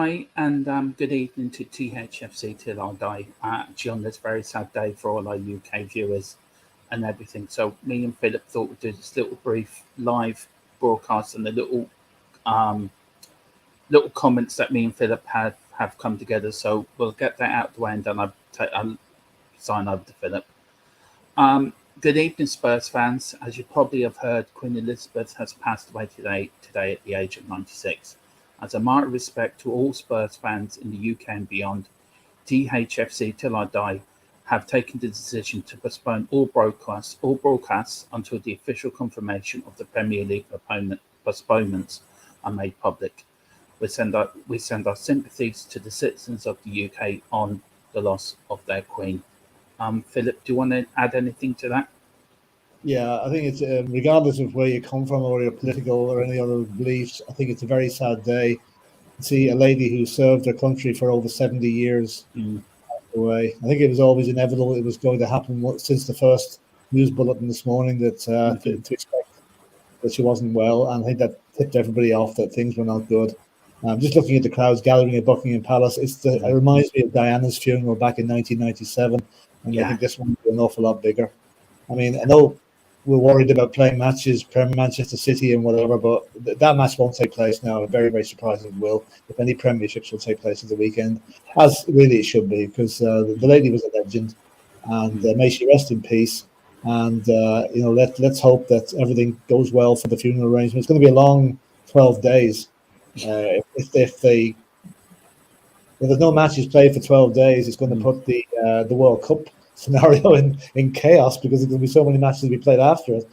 Hi, and good evening to Thfc till I die. Actually, on this very sad day for all our UK viewers and everything. So, me and Philip thought we'd do this little brief live broadcast and the um, little comments that me and Philip have come together. So, we'll get that out of the way and then I'll sign over to Philip. Good evening, Spurs fans. As you probably have heard, Queen Elizabeth has passed away today at the age of 96. As a mark of respect to all Spurs fans in the UK and beyond, THFC Till I Die have taken the decision to postpone all broadcasts until the official confirmation of the Premier League postponements are made public. We send our sympathies to the citizens of the UK on the loss of their Queen. Philip, do you want to add anything to that? Yeah, I think it's regardless of where you come from or your political or any other beliefs, I think it's a very sad day to see a lady who served her country for over 70 years away. I think it was always inevitable it was going to happen since the first news bulletin this morning that to expect that she wasn't well, and I think that tipped everybody off that things were not good. Just looking at the crowds gathering at Buckingham Palace, it reminds me of Diana's funeral back in 1997, and I think this one will be an awful lot bigger. I mean, I know we're worried about playing matches, Manchester City and whatever, but that match won't take place now. Very, very surprising it will. If any premierships will take place at the weekend, as really it should be, because the lady was a legend, and may she rest in peace. And let's hope that everything goes well for the funeral arrangement. It's going to be a long 12 days. If there's no matches played for 12 days, it's going to put the World Cup scenario in chaos, because there's going to be so many matches to be played after it.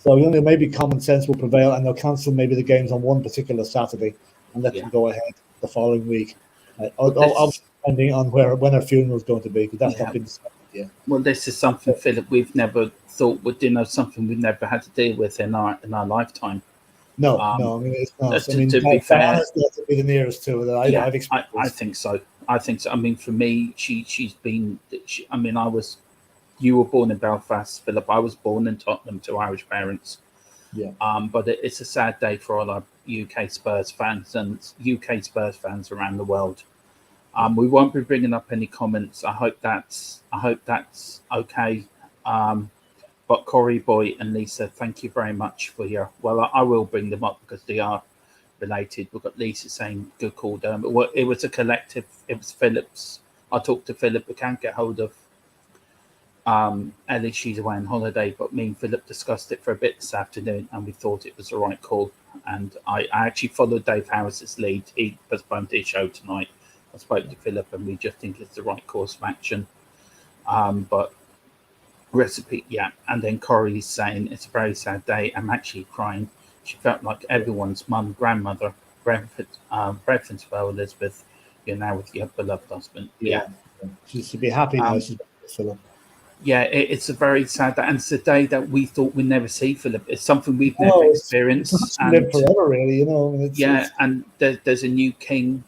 So maybe common sense will prevail, and they'll cancel maybe the games on one particular Saturday and let them go ahead the following week. Depending on when her funeral is going to be, because that's not been decided yet. Well, this is something, Philip, we've never thought would, something we've never had to deal with in our lifetime. No, I mean it's not. To be fair, to be the nearest to it I've experienced. I think so. I mean, for me, she's been. You were born in Belfast, Philip. I was born in Tottenham to Irish parents. Yeah. But it's a sad day for all our UK Spurs fans and UK Spurs fans around the world. We won't be bringing up any comments. I hope that's okay. But Corey, Boy, and Lisa, thank you very much for your. Well, I will bring them up because they are related. We've got Lisa saying good call, Dermot. Well, it was a collective. It was Philip's. I talked to Philip. We can't get hold of Ellie. She's away on holiday, but me and Philip discussed it for a bit this afternoon, and we thought it was the right call. And I actually followed Dave Harris's lead. He postponed his show tonight. I spoke to Philip, and we just think it's the right course of action. But recipe, and then Corey's saying it's a very sad day. I'm actually crying. She felt like everyone's mum, grandmother. Brentford's well, Elizabeth. You're now with your beloved husband. She should be happy now. She's Philip. It's a very sad day, and it's a day that we thought we'd never see, Philip. It's something we've never experienced. It's live forever, really. And there's a new king.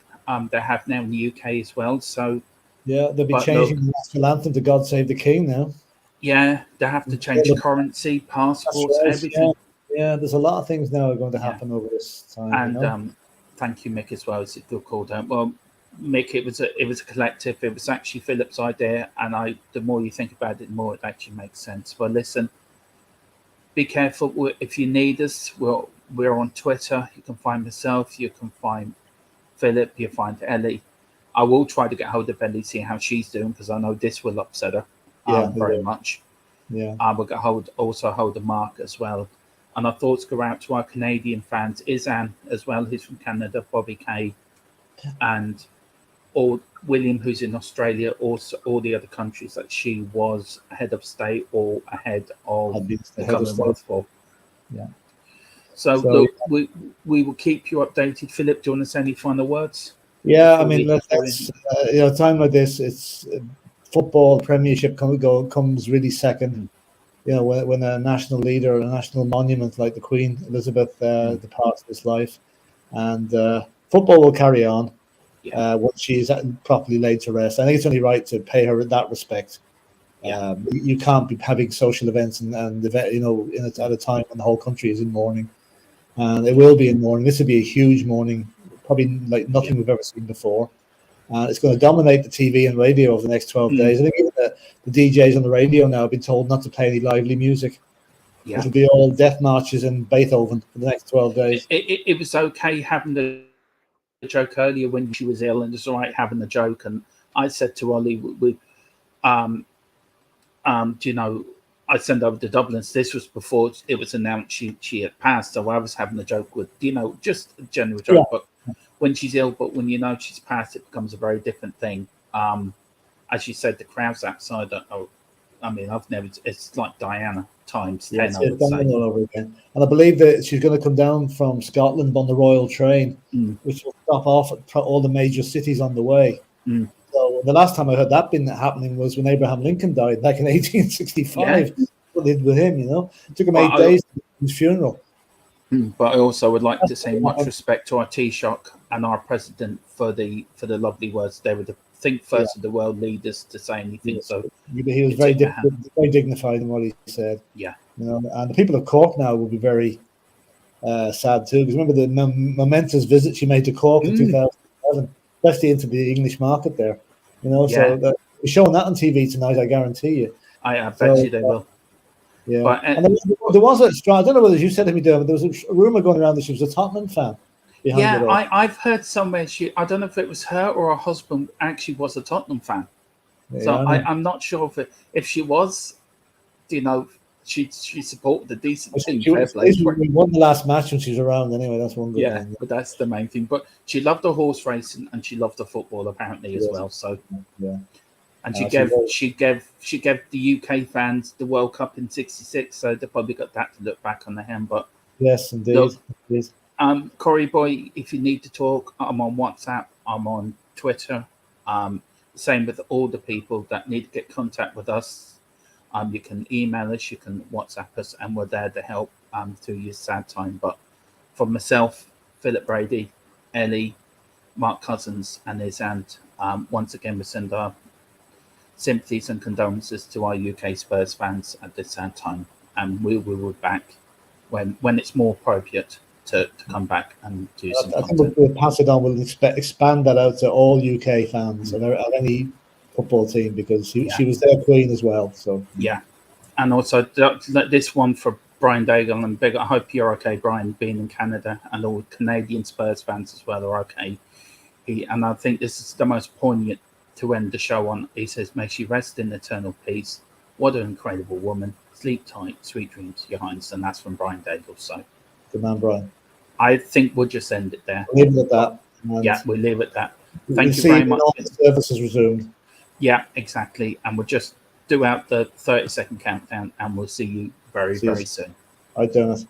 They have now in the UK as well. So they'll be changing the national anthem to "God Save the King" now. Yeah, they have to change currency, passports, everything. Yeah, there's a lot of things now are going to happen over this time. And thank you, Mick, as well. It's a good call down. Well, Mick, it was a collective. It was actually Philip's idea, and the more you think about it, the more it actually makes sense. Well, listen, be careful. If you need us, we're on Twitter. You can find myself. You can find Philip. You find Ellie. I will try to get hold of Ellie, see how she's doing, because I know this will upset her. Very much. Yeah. We'll get hold of Mark as well. And our thoughts go out to our Canadian fans, Izan as well, who's from Canada, Bobby Kay, and William, who's in Australia, also all the other countries that she was head of state or ahead of the Commonwealth for. Yeah. So look, we will keep you updated. Philip, do you want to say any final words? Yeah, I mean, let's a time like this, it's football Premiership comes really second. When a national leader or a national monument like the Queen Elizabeth departs this life, and football will carry on once she's properly laid to rest. I think it's only right to pay her that respect. You can't be having social events and at a time when the whole country is in mourning, and it will be in mourning. This will be a huge mourning probably like nothing we've ever seen before. It's going to dominate the TV and radio over the next 12 days. I think even the DJs on the radio now have been told not to play any lively music. Yeah. It'll be all death marches and Beethoven for the next 12 days. It was okay having the joke earlier when she was ill, and it's all right having the joke. And I said to Ollie, you know, I sent over to Dublin. This was before it was announced she had passed, so I was having a joke with, you know, just a general joke. But when she's ill, but when you know she's passed, it becomes a very different thing. As you said, the crowds outside. I mean, I've never. It's like Diana times 10. I would say. All over again. And I believe that she's going to come down from Scotland on the Royal Train, which will stop off at all the major cities on the way. So the last time I heard that been happening was when Abraham Lincoln died back in 1865. What they did with him, you know, it took him 8 days to his funeral. But I also would like to say much respect to our Taoiseach and our president for the lovely words. They were the think first of the world leaders to say anything. So he was very dignified in what he said. Yeah, you know, and the people of Cork now will be very sad too, because remember the momentous visit she made to Cork in 2007, especially into the English market there. You know, so we're showing that on TV tonight. I guarantee you. I bet you they will. Yeah, but, and there was a strong. I don't know whether you said it to me, but there was a rumor going around that she was a Tottenham fan. Yeah, I've heard somewhere I don't know if it was her or her husband actually was a Tottenham fan. So I'm not sure if she was, you know, she supported the decent team. She won the last match when she was around anyway. That's one good thing. But that's the main thing. But she loved the horse racing and she loved the football apparently as well. So and she gave the UK fans the World Cup in '66. So they probably got that to look back on the hand. But yes, indeed. Corey boy, if you need to talk, I'm on WhatsApp, I'm on Twitter. Same with all the people that need to get contact with us. You can email us, you can WhatsApp us, and we're there to help through your sad time. But for myself, Philip Brady, Ellie, Mark Cousins, and his aunt, once again, we send our sympathies and condolences to our UK Spurs fans at this sad time. And we will be back when it's more appropriate to come back and do some content. I think we'll pass it on. We'll expand that out to all UK fans and any football team, because she was their queen as well. So and also this one for Brian Daigle and big. I hope you're okay, Brian, being in Canada, and all Canadian Spurs fans as well are okay. And I think this is the most poignant to end the show on. He says, "May she rest in eternal peace. What an incredible woman. Sleep tight, sweet dreams, your highness." And that's from Brian Daigle. So. Good man, Brian. I think we'll just end it there. We'll leave it at that. We'll leave it at that. Thank you very much. The service is resumed. Yeah, exactly. And we'll just do out the 30-second countdown, and we'll see you very soon. All right, Dennis.